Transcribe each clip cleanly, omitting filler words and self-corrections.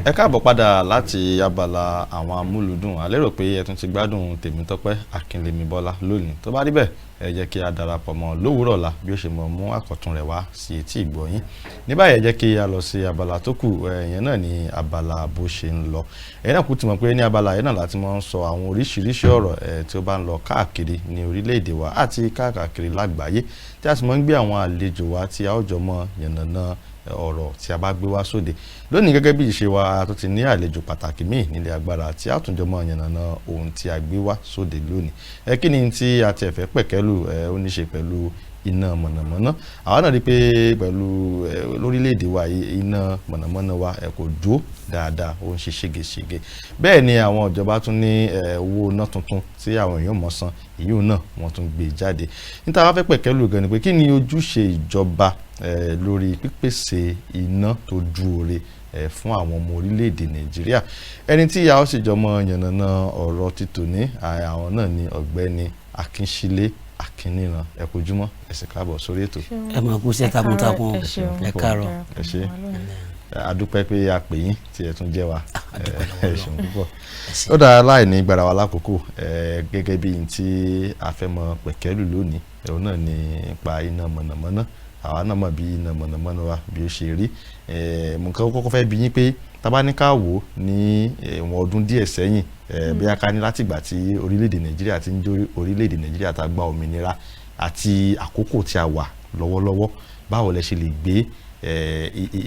ẹ káàbọ̀ padà láti abala àwọn amúlùdùn. A lérò pé ẹ tún ti gbádùn Tèmítọ́pẹ́ Akínlémibọ́lá lónìí. Tó bá rí bẹ́ẹ̀, ẹ jẹ́ kí a darapọ̀ mọ́ lówùúrọ̀ ọ̀la bí ó ṣe mọ̀ mú àkọ́tún rẹ̀ wá sí etí ìgbọ̀yín. Ní báyìí ẹ jẹ́ kí a lọ sí abala tó kù. Ìyẹn náà ni abala bó ṣe ń lọ. Ẹ̀yin náà kú ti mọ̀ pé ní abala yẹn náà láti máa ń sọ àwọn oríṣiríṣi ọ̀rọ̀ tí ó bá ń lọ káàkiri ní orílẹ̀-èdè wa àti káàkiri lágbàáyé, tí a sì máa ń gbé àwọn àlejò wa tí a ó jọ mọ́ yànnàná ọ̀rọ̀ tí a bá gbé wá sóde. Lónìí gẹ́gẹ́ bí ìṣe wa tó ti ní àlejò pàtàkì míì nílé agbára tí a tún jọ mọ́ yànnàná ohun tí a gbé wá sóde lónìí. Kí ni tí a ti ẹ̀fẹ́ pẹ̀kẹ́lù ó ní ṣe pẹ̀lú iná mọ̀nàmọ́ná. Àwa náà rí pé pẹ̀lú lórílẹ̀‐èdè wa iná mọ̀nàmọ́ná wa kò dúró dáadáa, ó ń ṣe ségesège. Bẹ́ẹ̀ ni àwọn ìjọba tún ní owó iná tuntun tí àwọn èèyàn mọ̀ san, ìyún náà wọ́n tún gbé jáde. Níta wá fẹ́ pẹ̀kẹ́lù gan ni pé kí ni ojúṣe ìjọba lórí pípèsè iná tó dúore fún àwọn ọmọ orílẹ̀-èdè Nàìjíríà. Ẹni tí a ó sì jọmọ yànnàná ọ̀rọ̀ títòní àwọn náà ni ọ̀gbẹ́ni Akínsílé Akínníran. Ẹ kújúmọ́, ẹ sì káàbọ̀ sórí ètò. Ẹ máa kú iṣẹ́ takuntakun, ẹ káàárọ̀. Ẹ ṣé, a dúpẹ́ pé a pè yín tí ẹ tún jẹ́ wa. Ẹ ṣeun púpọ̀. Ó dára láì ní gbára wa lákòókò gẹ́gẹ́ bí n tí a fẹ́ mọ pẹ̀kẹ́lù lónìí, òun náà ni nípa iná mọ̀nàmọ́ná. Àwa náà mọ̀ bí iná mọ̀nàmọ́ná wa bí ó ṣe rí. Mo kọ́kọ́ fẹ́ bi yín pé tá bá ní ká wò ní ìwọ̀n ọdún díẹ̀ sẹ́yìn, bí a ká ní láti ìgbà tí orílẹ̀-èdè Nàìjíríà ti ń jẹ́ orílẹ̀-èdè Nàìjíríà tá gba òmìnira àti àkókò tí a wà lọ́wọ́lọ́wọ́, báwo lẹ ṣe lè gbé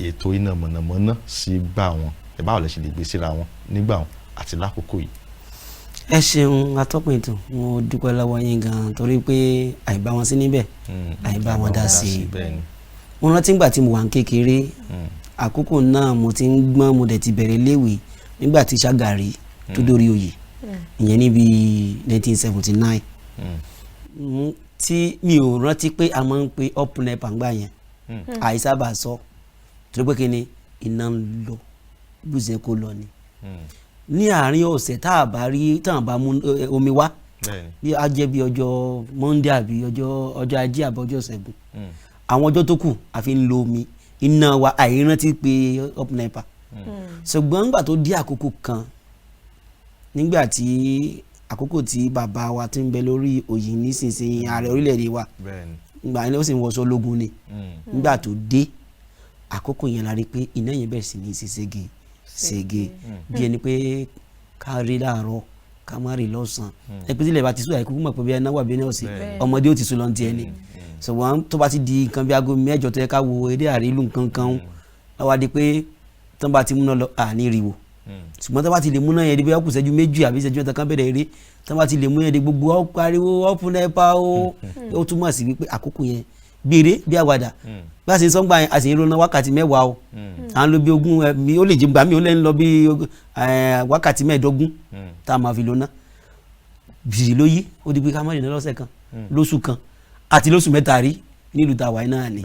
ètò iná mọ̀nàmọ́ná sí gbà wọn, báwo lẹ ṣe lè gbé síra wọn nígbà wọn àti lákòókò yìí? Ẹ ṣeun atọ́kùn ètò, mo dúpẹ́ lọ́wọ́ yín gan torí pé àìbá wọn sí níbẹ̀ àìbá wọn dá sí i. Mo rántí ìgbà tí mo wà ń kékeré, àkókò náà mo ti ń gbọ́n, mo dẹ̀ ti bẹ̀rẹ̀ léèwé nígbà tí Ṣàgàrí tó dórí oyè, ìyẹn níbi 1979. Tí mi ò rántí pé a máa ń pe up nepa ńgbà yẹn, àìsábà sọ torí pé kí ni iná ń lọ bùsẹ̀ kó lọ ni. Ní àárín ọ̀sẹ̀ tá a bá rí tá a bá mú omi wá, bí a jẹ́ bí ọjọ́ Monday àbí ọjọ́ Ajé àbí ọjọ́ Ṣẹ́gun, àwọn ọjọ́ tó kù a fi ń lo omi, iná wa àìrántí pé up nepa. Ṣùgbọ́n nígbà tó dé àkókò kan, nígbà tí àkókò tí bàbá wa ti ń bẹ lórí oyè nísinsìnyí ààrẹ orílẹ̀-èdè wa, nígbà yẹn ó sì ń wọṣọ ológun ni. Nígbà tó dé àkókò yẹn la rí pé iná yẹn bẹ̀rẹ̀ sí ní ṣe sége bí ẹni pé ká rí láàárọ̀ ká má rí lọ́sàn-án. Ẹ pé tílẹ̀ bá ti sùn àìkú mọ̀ pé bí ẹná wà bí ẹná ọ̀sẹ̀, ọmọdé ó ti sùn lọ́n ti ẹni. Ṣùgbọ́n tó bá ti di nǹkan bí aago 8 tó yẹ ká wo eré àrílù nǹkan kan lọ́wọ́ di pé tó bá ti múná lọ àní ríwo. Ṣùgbọ́n tó bá ti lè múná yẹn di bí ọkùn ìṣẹ́jú 2 àbí ìṣẹ́jú 3 kan bẹ̀rẹ̀ eré, tó bá ti lè múná yẹn di gbogbo pariwo up nepa ó túmọ̀ sí wípé àkókò yẹn gbére bí àwàdà. Bá a ṣe sọ́ngbà yẹn a sì ń ronú wákàtí 10 o, à ń lo bí 20 mi ó lè jẹ́ gbà mí ó lè ń lọ bí wákàtí 15 tá a máa fi lóná. Bìrì ló yí ó di pé ká má rìn lọ́sẹ̀ kan, lóṣù kan àti lóṣù 3 rí nílùú tàwa náà ni.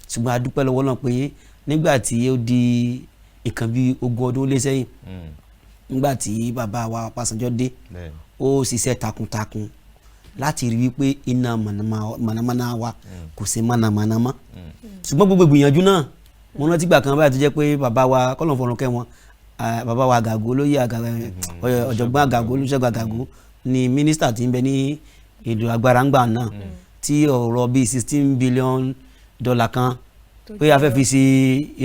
Ṣùgbọ́n a dúpẹ́ lọ́wọ́ náà pé nígbà tí ó di ìkan bí 20 ọdún lé sẹ́yìn, nígbà tí bàbá wa Ọbásanjọ́ dé, ó ṣiṣẹ́ takuntakun láti rí wípé iná mọ̀nàmọ́ná wa kò ṣe mọ̀nàmọ́ná mọ́. Ṣùgbọ́n gbogbo ìgbìyànjú náà, mo rántí gbà kan báyìí tó jẹ́ pé bàbá wa kọ́lọ̀ fọ̀rùn kẹ́ wọn, bàbá wa Àgàgó olóyè ọ̀jọ̀gbọ́n Àgàgó Olúṣẹ́gun Àgàgó ni mínísítà tí ń bẹ ní ètò agbára ńgbà náà, tí ọ̀rọ̀ bíi $16 billion kan pé a fẹ́ fi ṣe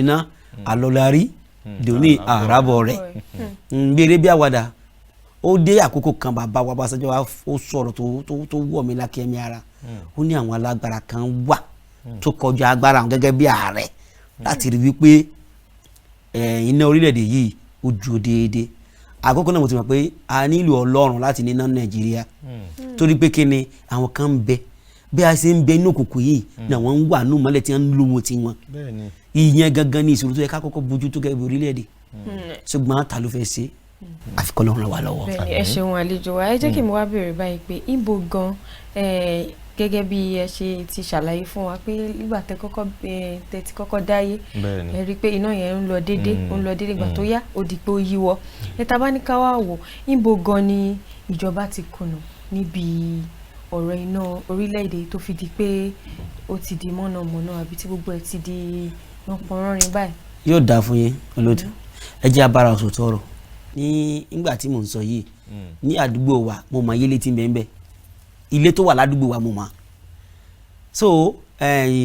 iná àlọ́lárí dòní àràbọ̀ rẹ̀ gbére bí àwàdà. Ó dé àkókò kan bàbá wa Ọbásanjọ́ ó sọ̀rọ̀ tó wọ̀ mí lákẹ́mi ara. Ó ní àwọn alágbára kan wà tó kọjá agbára gẹ́gẹ́ bí ààrẹ láti rí wípé iná orílẹ̀-èdè yìí ó dúró déédéé. Àkókò náà mo ti mọ̀ pé a nílò Ọlọ́run láti níná Nàìjíríà torí pé kí ni àwọn kan ń bẹ bí a ṣe ń bẹ inú òkùnkùn yìí ni àwọn ń wà nínú mọ́lẹ̀ tí wọ́n ń lówó tiwọn. Ìyẹn gangan ni ìṣòro tó yẹ ká kọ́kọ́ bójú tó gẹ́gẹ́ bí orílẹ̀-èdè. Ṣùgbọ́n ta ló fẹ́ ṣe? Àfikọ́ lọ́run wà lọ́wọ́. Bẹ́ẹ̀ni, ẹ ṣeun àlejò wa. Ẹ jẹ́ kí mo wá béèrè báyìí pé ibo gan gẹ́gẹ́ bí ẹ ṣe ti ṣàlàyé fún wa pé nígbà tẹ́ ti kọ́kọ́ dáyé, ẹ rí i pé iná yẹn ń lọ déédé ìgbà tó yá ó di pé ó yíwọ́. Tá bá ní ká wá wò, ibo gan ni ìjọba ti kùnà níbi ọ̀rọ̀ iná orílẹ̀-èdè tó fi di pé ó ti di mọ̀nàmọ́ná àbí tí gbogbo ẹ̀ ti di pọnrọ́rin báyìí? Yóò dáa fún yín olóòtú. ẹ jẹ́ abára ọ̀sọ̀ tọrọ ní ìgbà tí mò ń sọ yìí ní àdúgbò wa mo mọ ayélé tí ń bẹ ń bẹ ilé tó wà ládùúgbò wa mo mọ so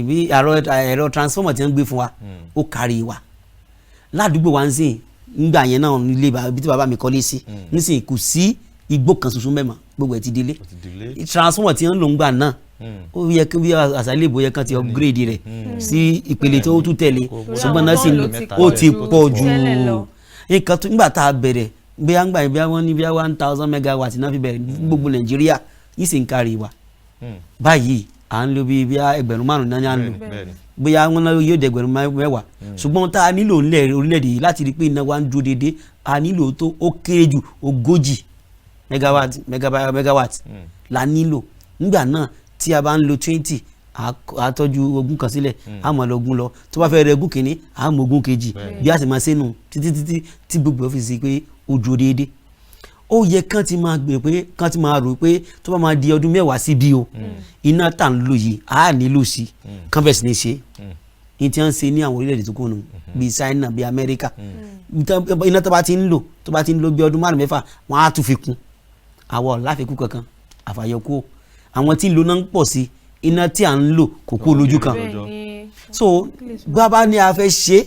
bí ẹ̀rọ transformer tí wọ́n gbé fún wa ó kárí wa ládùúgbò wa ń sìn nígbà yẹn náà nílé ibi tí bàbá mi kọ́lé sí nísìnyí kò sí igbó kan ṣoṣo mẹ́mọ́ gbogbo ẹ̀ ti délé transformer tí wọ́n lò ń gbà náà ó yẹ kí bí àṣàlẹ̀ ìbò yẹ kán ti upgrade rẹ̀ sí ìpele tó tún tẹ̀lé ṣùgbọ́n náà sì ó ti pọ̀ jù nǹkan tó nígbà tá a bẹ̀rẹ̀ bí a ń gbà bí wọ́n ní bí 1000 megawatt náà fi bẹ̀rẹ̀ gbogbo Nàìjíríà yìí sì ń kárí wa báyìí à ń lo bí ẹgbẹ̀rún márùn-ún náà ní à ń lò bóyá wọn náà yóò dé ẹgbẹ̀rún mẹ́wàá ṣùgbọ́n tá a nílò ńlẹ̀ orílẹ̀-èdè yìí láti rí pé iná wa ń dúró déédéé a nílò tó ó kéré jù 40 megawatt la nílò nígbà náà tí a bá ń lo 20 àtọ́jú ogún kan sílẹ̀ a máa lọ ogún lọ tó bá fẹ́ rẹ ogún kìíní a mọ ogún kejì bí a sì máa ṣe nù títí tí gbogbo ọ́fíìsì pé ó dúró déédéé ó yẹ kán ti máa gbé pé kán ti máa rò pé tó bá máa di ọdún mẹ́wàá sí bí o iná tà ń lò yìí a nílò sí kán bẹ̀ sí ní ṣe ní tí wọ́n ń ṣe ní àwọn orílẹ̀-èdè tó kù nù bíi China bíi Amẹ́ríkà iná tó bá ti ń lò bí ọdún márùn mẹ́fà wọ́n á tún fi kún àwọ̀ láfikún kankan àfàyọkú àwọn tí ń lo náà ń pọ̀ sí iná tí à ń lò kò kú lójú kan so bàbá ni a fẹ́ ṣe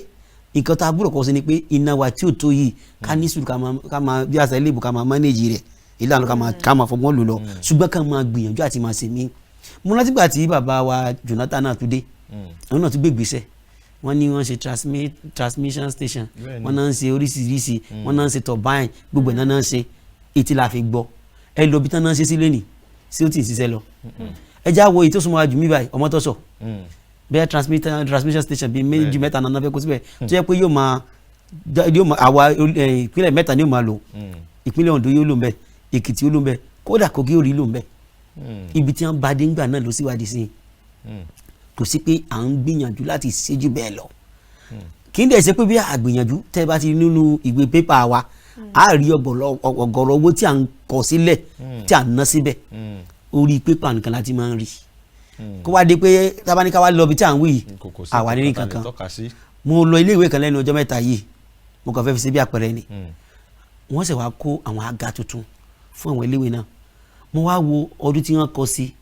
nǹkan tá a gbọ́dọ̀ kọ́ sí ni pé iná wa tí ò tó yìí ká ní sùúrù ká máa bí àṣà ilé ìbò ká máa manage rẹ̀ ìlànà ká máa fọgbọ́n lò lọ ṣùgbọ́n ká máa gbìyànjú àti máa ṣe mí. mo rántí gbà tí bàbá wa Jonathan náà tún dé àwọn náà tún gbé ìgbésẹ̀ wọ́n ní wọ́n ṣe transmission station wọ́n náà ń ṣe oríṣiríṣi wọ́n náà ń ṣe turbine gbogbo ẹ̀ náà ń ṣe etí la fi gbọ́ ẹ lọ bí tán náà ń ṣe sílé nì sí ó tì í ṣiṣẹ́ lọ ẹ já wo èyí tó súnmọ́ àjùmí báyìí Ọmọtọ́ṣọ̀ bẹ́ẹ̀ transmission station bíi méjì mẹ́ta náà fẹ́ kó síbẹ̀ tó yẹ pé yóò máa àwa ìpínlẹ̀ mẹ́ta ni yóò máa lò ìpínlẹ̀ Ondo yóò lò ń bẹ̀ Èkìtì yóò lò ń bẹ̀ kódà Kogi yóò rí lò ń bẹ̀ ibi tí wọ́n bá dé ńgbà náà ló síwádìí sí kò sí pé à ń gbìyànjú láti ṣéjú bẹ́ẹ̀ lọ kì í dẹ̀ ṣe pé bí àgbìyànjú tẹ́ bá ti nínú ìwé pépà wa a rí ọ̀gọ̀rọ̀ owó tí à ń kọ sílẹ̀ tí à ń ná síbẹ̀ orí pépà nìkan láti máa ń rí kó wá dé pé tábánikà wá lọ bí tí à ń wí àwa ní kankan mo lọ ilé ìwé kan lẹ́nu ọjọ́ mẹ́ta yìí mo kàn fẹ́ fi ṣe bí àpẹẹrẹ ni wọ́n sì wá kó àwọn àga tuntun fún àwọn ilé ìwé náà mo wá wo ọdún tí wọ́n kọ sí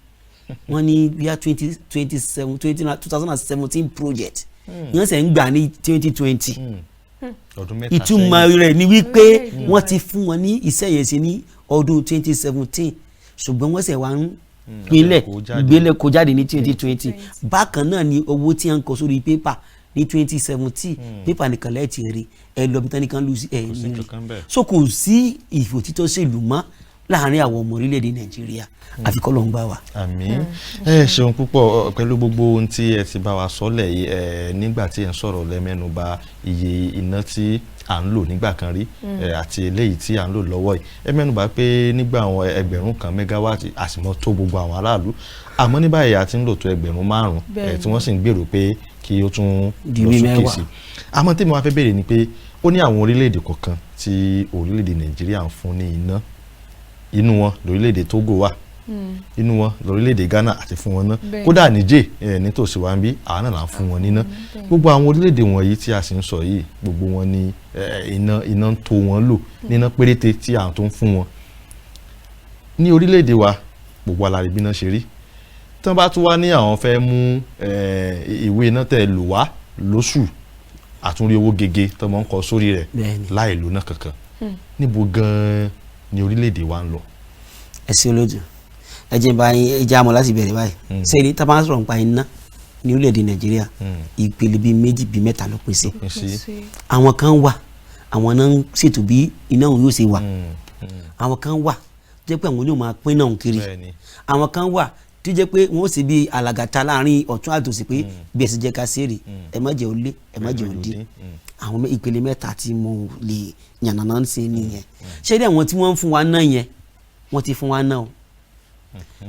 wọ́n ní bíi 2017 project wọ́n sì ń gbà ní 2020 ìtumọ̀ rẹ̀ ni wípé wọ́n ti fún wọn ní iṣẹ́ yẹn sí ní ọdún 2017 ṣùgbọ́n wọ́n sì wá ń ìgbélé kó jáde ní 2020 bákan náà ni owó tí wọ́n kọ sórí pépà ní 2017 pépà nìkan lẹ́ẹ̀tì rí ẹ lọ bí tánìkan lù sí ẹ̀ ní rí so kò sí ìfòtítọ́ ṣèlú mọ́ láàrin àwọn ọmọ orílẹ̀-èdè Nàìjíríà àfi kọ́ ló ń bá wa. àmín ẹ ṣeun púpọ̀ pẹ̀lú gbogbo ohun tí ẹ ti bá wa sọ́lẹ̀ yìí nígbà tí ẹ ń sọ̀rọ̀ lẹ́mẹ́nu bà iye iná tí à ń lò nígbà kan rí àti eléyìí tí à ń lò lọ́wọ́ yìí ẹ mẹ́nu bà pé nígbà àwọn ẹgbẹ̀rún kan mẹ́gáwáàtì àsìmọ́ tó gbogbo àwọn aráàlú àmọ́ ní báyìí a ti ń lò tó ẹgbẹ̀rún 5 tí wọ́n sì ń gbèrò pé kí ó tún lọ sókè sí àmọ́ tí mo wá fẹ́ béèrè ni pé ó ní àwọn orílẹ̀-èdè kọ̀ọ̀kan tí orílẹ̀-èdè Nàìjíríà ń fún ní iná inú wọn lórílẹ̀-èdè Togo wà inú wọn lórílẹ̀-èdè Ghana àti fún wọn ná kódà Niger nítòsí wa ń bí àwọn náà là ń fún wọn níná gbogbo àwọn orílẹ̀-èdè wọ̀nyí tí a sì ń sọ yìí gbogbo wọn ní iná tó wọn lò níná péréte tí à ń tó ń fún wọn ní orílẹ̀-èdè wa gbogbo alárí bí iná ṣe rí tí wọ́n bá tún wá ní àwọn fẹ́ mú ìwé iná tẹ̀ lò wá lóṣù àtúnrí owó gègé tó máa ń kọ sórí rẹ̀ láì lò náà kankan níbo gan-an ni orílẹ̀-èdè wa ń lọ. ẹ ṣé olóòtú ẹ jẹ́ báyìí ẹ jẹ́ àmọ́ láti bẹ̀rẹ̀ báyìí ṣé ní tábà ń sọ̀rọ̀ nípa iná ní orílẹ̀-èdè Nàìjíríà ìpele bíi 2 bíi 3 ló pín sí àwọn kan wà àwọn náà ń ṣètò bí iná òun yóò ṣe wà àwọn kan wà tó jẹ́ pé àwọn yóò máa pín náà kiri àwọn kan wà tó jẹ́ pé wọ́n sì bí alàgàtà láàrin ọ̀tún àtòsí pé bí ẹ sì jẹ́ ká ṣeré ẹ má jẹ́ ó lé ẹ má jẹ́ ó dín àwọn ìpele 3 tí mo lè yànnàná ń ṣe nìyẹn ṣé dé àwọn tí wọ́n ń fún wa náà yẹn wọ́n ti fún wa náà o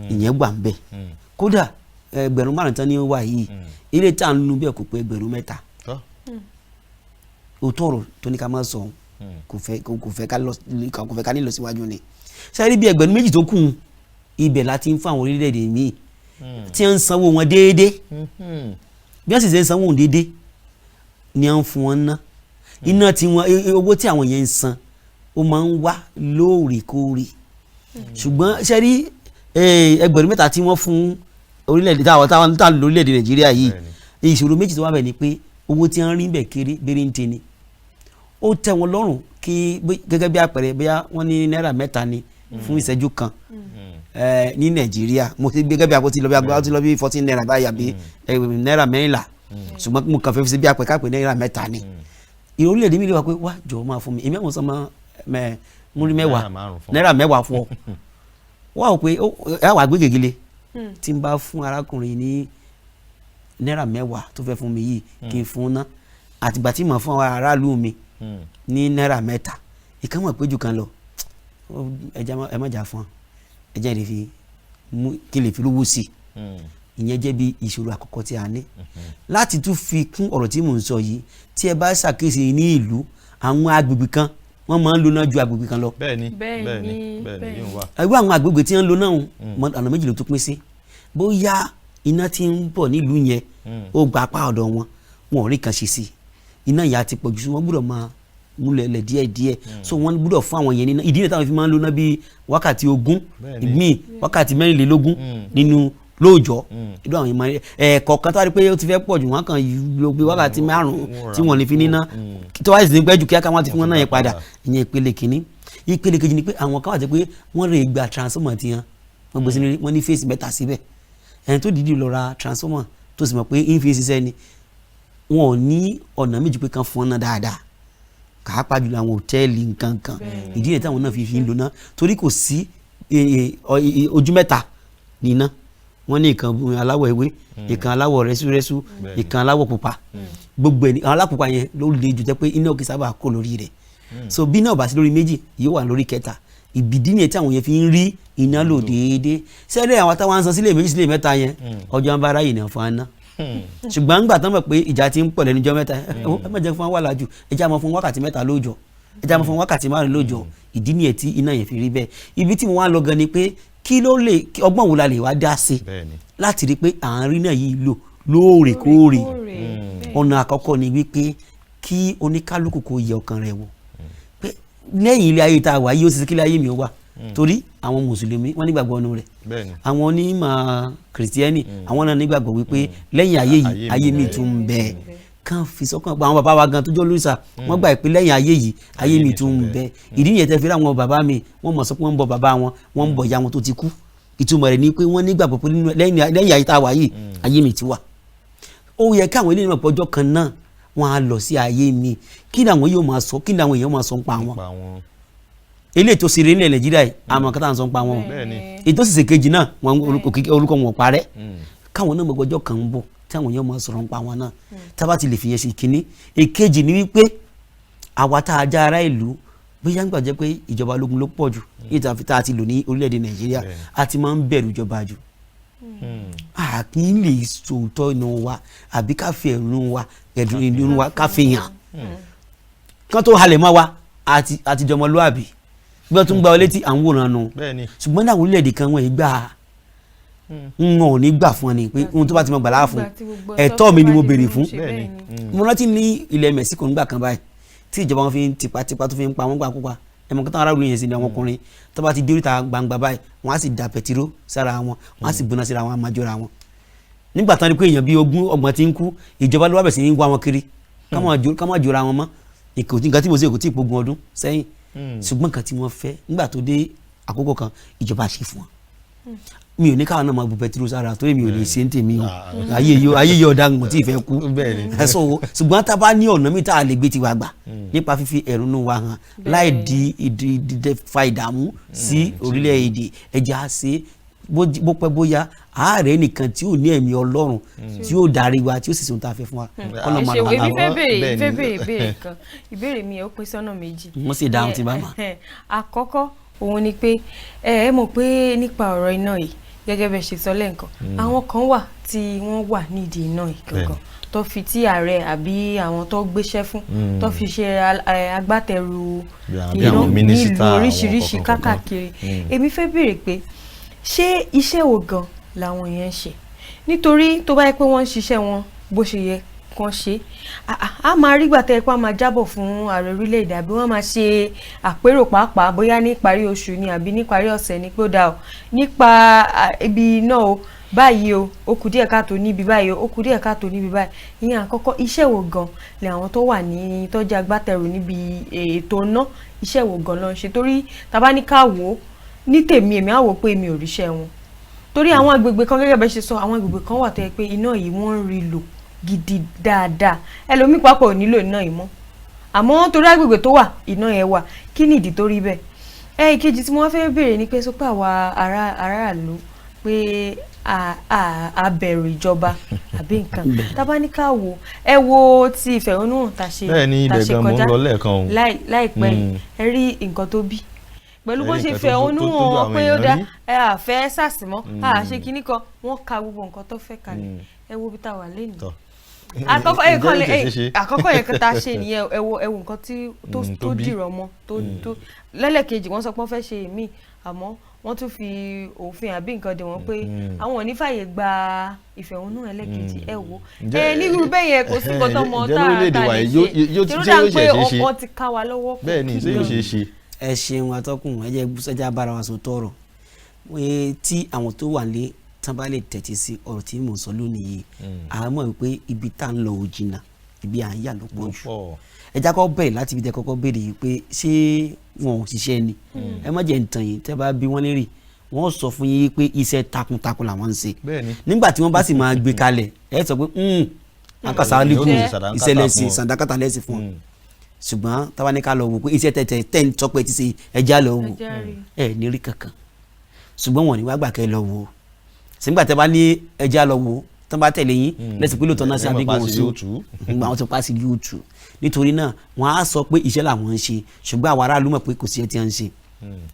ìyẹn gbà ń bẹ̀ kódà ẹgbẹ̀rún 5 tán ní ó wà yìí ilé tá à ń lu bẹ́ẹ̀ kò pé ẹgbẹ̀rún 3 ó tọrọ tó ní ká má sọ kò fẹ́ ká ní lọ síwájú ni ṣé rí bí ẹgbẹ̀rún 2 tó kù ibẹ̀ láti ń fún àwọn orílẹ̀-èdè míì tí wọ́n ń sanwó wọn déédéé bí wọ́n sì ṣe ń sanwó wọn déédéé ni wọ́n ń fún wọn ná iná tí wọ́n owó tí àwọn yẹn ń san ó máa ń wá lóòrèkóòrè ṣùgbọ́n ṣe rí ẹgbẹ̀rún mẹ́ta tí wọ́n fún orílẹ̀-èdè táwọn lórílẹ̀-èdè Nàìjíríà yìí ìṣòro méjì tó wà bẹ̀ ni pé owó tí wọ́n rí bẹ̀ kéré béréńté ni ó tẹ́ wọn lọ́rùn kí gẹ́gẹ́ bí àpẹẹrẹ bóyá wọ́n ní náírà 3 ni fún ìṣẹ́jú kan ní Nàìjíríà mo ti gẹ́gẹ́ bí àpò ti lọ bí 14 náírà báyà bí náírà 14 ṣùgbọ́n mo kàn fẹ́ fi sí bí àpẹẹrẹ kápẹ́ náírà 3 ni orílẹ̀-èdè mi lè wá pé wá jọ̀ọ́ máa fún mi èmi àwọn sọmọ múrí 10 náírà 10 fún ọ wá ò pé ẹ wà gbé gègéle tí n bá fún arákùnrin ní náírà 10 tó fẹ́ fún mi yìí kí n fún ná àtìgbà tí mo fún aráàlú mi ní náírà 3 ìkan mọ̀ pé jù kan lọ ẹ má jà fún ẹ jẹ́ kí n lè fi lówó sí ìyẹn jẹ́ bí ìṣòro àkọ́kọ́ tí a ní láti tún fi kún ọ̀rọ̀ tí mò ń sọ yìí tí ẹ bá ṣàkíyèsí ní ìlú àwọn agbègbè kan wọ́n máa ń lo náà ju agbègbè kan lọ. bẹ́ẹ̀ni yóò wà. ẹgbẹ́ àwọn agbègbè tí wọ́n ń lo náà ọ̀nà méjì ló tún pín sí bóyá iná tí ń bọ̀ nílùú yẹn ó gba apá ọ̀dọ̀ wọn ò rí kan ṣe sí iná yẹn àti pọ̀jù sí wọ́n gbọ́dọ̀ máa múlẹ̀ díẹ̀díẹ̀ so wọ́n gbọ́dọ̀ fún àwọn yẹn níná ìdí nìyẹn táwọn fi máa ń lo náà bíi wákàtí 20 ìgbín wákàtí 24 nínú lóòjọ́ ìlú àwọn ìmọ̀ kọ̀ọ̀kan tó wá rí pé ó ti fẹ́ pọ̀ jù wọ́n kàn ló gbé wákàtí 5 tí wọ́n lè fi níná tó wá sì ní pẹ́ jù kíákà wọ́n ti fi wọ́n náà yẹn padà ìyẹn ìpele kìíní ìpele kejì ni pé àwọn kan wà jẹ́ pé wọ́n rè gba transformer ti hàn wọ́n gbé sínú wọ́n ní fèsì mẹ́ta síbẹ̀ ẹni tó dìídì lọ ra transformer tó sì mọ̀ pé ń fi ṣiṣẹ́ ni wọn ò ní ọ̀nà méjì pé kan fún ọ́nà dáadáa kàápàá jùlọ àwọn hòtẹ́ẹ̀lì nǹkan kan ìdí nìyẹn táwọn náà fi ń lò náà torí kò sí ojú mẹ́ta níná wọ́n ní ìkan aláwọ̀ ewé ìkan aláwọ̀ rẹ́súrẹ́sú ìkan aláwọ̀ pupa gbogbo ẹni àwọn alápupa yẹn ló lè jù jẹ́ pé iná òkè sábà kó lórí rẹ̀ so bí náà bá sí lórí méjì yóò wà lórí kẹta ìbìdí nìyẹn tí àwọn yẹn fi ń rí iná lò déédéé sẹ́dẹ̀ àwọn táwọn san sílé méjì sílé mẹ́ta yẹn ọjọ́ ń bá ráyè náà fún aná ṣùgbọ́n ńgbà tán mọ̀ pé ìjà ti ń pọ̀ lẹ́nu ọjọ́ mẹ́ta ẹ má jẹ́ fún wa lájú ẹ jẹ́ àmọ́ fún wákàtí 3 lóòjọ́ ẹ jẹ́ àmọ́ fún wákàtí 5 lóòjọ́ ìdí nìyẹn tí iná yẹn fi rí bẹ́ẹ̀ ibi tí mo wá lọ gan ni pé kí ló lè ọgbọ́n wo la lè wá dá sí láti rí pé àárín náà yìí lò lóòrèkóòrè ọ̀nà àkọ́kọ́ ni wípé kí oníkálukú kó yẹ ọkàn rẹ̀ wò pé lẹ́yìn ilé ayé tá a wà yìí ó ti kílẹ̀ ayé mi ó wà torí àwọn mùsùlùmí wọ́n nígbàgbọ́ ọ̀nù rẹ̀ àwọn onímọ̀ kìrìsìtẹ́nì àwọn náà nígbàgbọ́ wípé lẹ́yìn ayé yìí ayé mi tún ń bẹ kàn fi sọ́kàn gba àwọn bàbá wa gan tó jẹ́ olóríṣà wọ́n gbà pé lẹ́yìn ayé yìí ayé mi tún ń bẹ ìdí nìyẹn tẹ́ fi rí àwọn bàbá mi wọ́n mọ̀ sọ pé wọ́n ń bọ bàbá wọn wọ́n ń bọ ìyá wọn tó ti kú ìtumọ̀ rẹ̀ ni pé wọ́n nígbàgbọ́ pé lẹ́yìn ayé tá a wà yìí ayé mi ti wà ó yẹ káwọn ilé ìmọ̀ pọ̀jọ́ kan náà wọ́n á lọ sí ayé mi kí ni àwọn yóò máa sọ kí ni àwọn èèyàn máa sọ ń pa wọn eléyìí tó ṣeré nílẹ̀ Nàìjíríà yìí àmọ́ kátà ń sọ ń pa wọn ètò ìṣèṣe kejì náà orúkọ wọn parẹ́ káwọn náà gbọ́jọ́ kan ń bọ̀ tí àwọn èèyàn máa sọ̀rọ̀ ń pa wọn náà tábà ti lè fi yẹn ṣe kínní èkejì ni wípé àwa tá a já ara ìlú bóyá ń gbàjẹ́ pé ìjọba ológun ló pọ̀ jù níta tá a ti lò ní orílẹ̀-èdè Nàìjíríà a ti máa ń bẹ̀rù ìjọba jù a kì í lè sòótọ́ inú wa àbí ká fi ẹ̀rù wa ẹ̀dùn inú wa ká fi hàn kán tó halẹ̀ mọ́ wa àti jọmọlúàbí bí wọ́n tún gba ọ létí à ń wòran nu ṣùgbọ́n náà orílẹ̀-èdè kan wọ́n yìí gbà n ò ní gbà fún ọ ni pé ohun tó bá ti mọ gbà láàfún ẹ̀tọ́ mi ni mo béèrè fún mo rántí ní ilẹ̀ Mexico nígbà kan báyìí tí ìjọba wọn fi ń tipátipá tó fi ń pa wọn gbà kópa ẹmọ kí táwọn aráàlú yẹn sí ni àwọn ọkùnrin tó bá ti dé oríta gbangba báyìí wọn á sì da pẹtiró sára wọn wọn á sì gbóná síra wọn á máa jọra wọn nígbà tán ni pé èèyàn bíi 20 ọgbọ̀n ti ń kú ìjọba ló wá bẹ̀ sí ní wá wọn kiri ká má jọra wọn mọ́ nǹkan tí mo ṣe kò tí ì pogun ọdún sẹ́yìn ṣùgbọ́n nǹkan tí wọ́n fẹ́ nígbà tó dé àkókò kan ìjọba ṣe fún wọn mi ò ní káwọn náà máa bu pẹtiró sára torí mi ò lè ṣe ń tèmi o ayé yóò dá nǹkan tí ì fẹ́ kú ṣùgbọ́n tá a bá ní ọ̀nà mi tá a lè gbé tiwa gbà nípa fífi ẹ̀rúnú wa hàn láì di fa ìdààmú sí orílẹ̀-èdè ẹ̀jẹ̀ á ṣe bó pẹ́ bóyá ààrẹ nìkan tí ò ní ẹ̀mí Ọlọ́run tí ó darí wa tí ó sì sọ ohun tá a fẹ́ fún wa. èmi fẹ́ béèrè ìbéèrè kan ìbéèrè mi ó pín sọ́nà méjì. wọ́n sì dáhùn tí bá mà. àkọ́kọ́ òun ni pé ẹ mọ̀ pé nípa ọ̀rọ̀ iná yìí gẹ́gẹ́ bẹ́ẹ̀ ṣe sọ lẹ́ǹkan àwọn kan wà tí wọ́n wà nídìí iná yìí gangan tó fi tí ààrẹ àbí àwọn tó gbéṣẹ́ fún tó fi ṣe agbátẹrù iná nílùú oríṣiríṣi káàkiri èmi fẹ́ béèrè pé ṣé iṣẹ́ wo gan làwọn yẹn ń ṣe nítorí tó bá yẹ pé wọ́n ń ṣiṣẹ́ wọn bó ṣe yẹ kan ṣe a máa rí gbàtẹ́ pé a máa jábọ̀ fún ààrẹ orílẹ̀-èdè àbí wọ́n máa ṣe àpérò pàápàá bóyá ní ìparí oṣù ni àbí ní ìparí ọ̀sẹ̀ ni pé ó dà o nípa ibi náà o báyìí o ó kù díẹ̀ káàtó níbi báyìí o ó kù díẹ̀ káàtó níbi báyìí ìyẹn àkọ́kọ́ iṣẹ́ wo gan ni àwọn tó wà ní tọ́jú agbátẹrù níbi ètò náà iṣẹ́ wo gan ló ń ṣe torí tàbá ní ká wò ó ní tèmi èmi á wò pé mi ò ríṣẹ́ wọn torí àwọn agbègbè kan gẹ́gẹ́ bẹ́ẹ̀ ṣe sọ àwọn agbègbè kan wà tó yẹ pé iná yìí wọ́n ń rí lò gidi dáadáa ẹlòmíì pápá ò nílò iná yìí mọ́ àmọ́ torí agbègbè tó wà iná yẹn wà kí ni ìdí tó rí bẹ́ẹ̀ ìkejì tí mo fẹ́ béèrè ni pé sọ pé àwa aráàlú pé a bẹ̀rù ìjọba àbí nǹkan tábà ní ká wò ẹ wo ti ìfẹ̀hónúhàn tá a ṣe kọjá láìpẹ́ yìí ẹ rí nǹkan tó bí pẹ̀lú bó ṣe fẹ̀hónúhàn wọn pé ó dá ẹ àfẹ́ sàṣìmọ́ àṣẹ kínní kan wọ́n ka gbogbo nǹkan tó fẹ́ kalẹ̀ ẹ wo bí tá a wà lẹ́nu àkọ́kọ́ yẹn kan tá a ṣe nìyẹn ẹ wo nǹkan tó dìrọ̀ mọ́ tó lẹ́lẹ́kejì wọ́n sọ pé wọ́n fẹ́ ṣe èmi àmọ́ wọ́n tún fi òfin àbí nǹkan dè wọ́n pé àwọn ò ní fàyè gba ìfẹ̀hónúhàn ẹlẹ́kejì ẹ wo nírú bẹ́ẹ̀ yẹn kò sí nǹkan tó mọ tá a lè ṣe tí ó dà pé wọ́n ti ká wa lọ́wọ́ kò bẹ́ẹ̀ ni ṣé yóò ṣe é ṣe. ẹ ṣeun atọ́kùn ẹ jẹ́ sẹ́jà bára wa sọ tọrọ tí àwọn tó wà lé tán bá lè tẹ̀tí sí ọ̀rọ̀ tí mò ń sọ lónìí yìí àwọn mọ̀ wípé ibi tá à ń lọ ò jìnnà ibi à ń yà ló pọ̀ jù ẹ já kọ́ bẹ̀rẹ̀ láti ibi tẹ́ kọ́kọ́ béèrè yìí pé ṣé wọn ò ṣiṣẹ́ ni ẹ má jẹ́ ntàn yìí tẹ́ bá bí wọ́n lérè wọ́n sọ fún yín pé iṣẹ́ takuntakun làwọn ń ṣe nígbà tí wọ́n bá sì máa gbé kalẹ̀ ẹ sọ pé akasa alikun ìṣẹ̀lẹ̀ sí sàdákàtà lẹ́sìn fún ọ ṣùgbọ́n táwa ní ká lọ wò pé iṣẹ́ tẹ̀ ń tọ́pẹ́ ti ṣe ẹja lọ wò ẹ ní rí kankan ṣùgbọ́n wọn ní wá gbà kẹ́ lọ wò sígbà tẹ́ bá ní ẹja lọ wò tán bá tẹ̀lé yín lẹ́sìn pé lóòótọ́ náà sí abígbọ̀n òṣù nígbà wọn ti pa sí yóòtù nítorí náà wọn á sọ pé iṣẹ́ làwọn ń ṣe ṣùgbọ́n àwọn aráàlú mọ̀ pé kò sí ẹ tí wọ́n ń ṣe